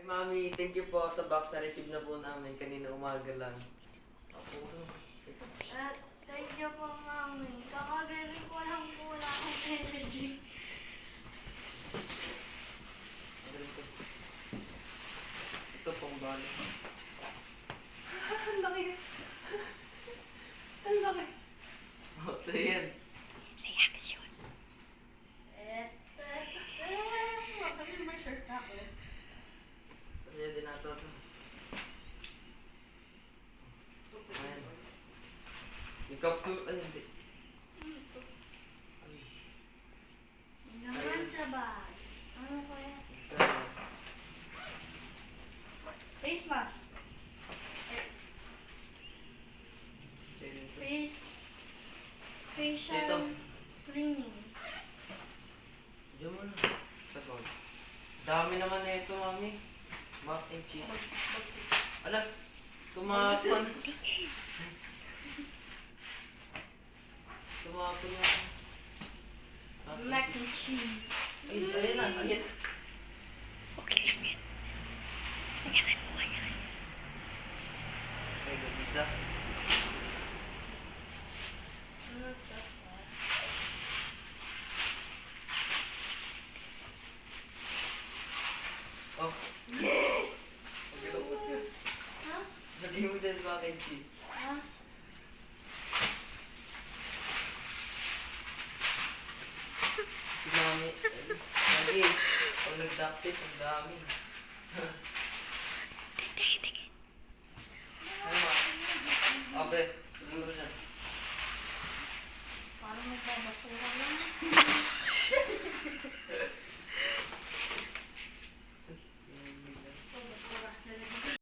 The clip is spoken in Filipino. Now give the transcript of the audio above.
Mami, thank you po sa box na receive na po namin kanina umaga lang. Apo. Thank you po, Mami. Kakagaling ko lang po, wala akong energy. Ito pong balik. Ang laki. Ang laki. Oh, so yan. Reaction. Bakit may shirt na ako? Kasi din nato ito. Ayan. Ikaw po, ano hindi? Naman sa bag. Ano kaya? Face mask. Facial Dito. cleaning. Diyan mo na. Tapos. Dami naman na ito, Mami. Mac and cheese. Ala, tumapon. Tumapon na. Mac and cheese. Ay, ayun na. Ayun. Okay lang yan. Ayan mo, ayan. Ay, gabisa. Ano to? Oh, Yes! magkalapot yun. Ha? Lagyan mo din mac and cheese. Ha? Si Mami. Mami, pag nag-duct tape, ang dami.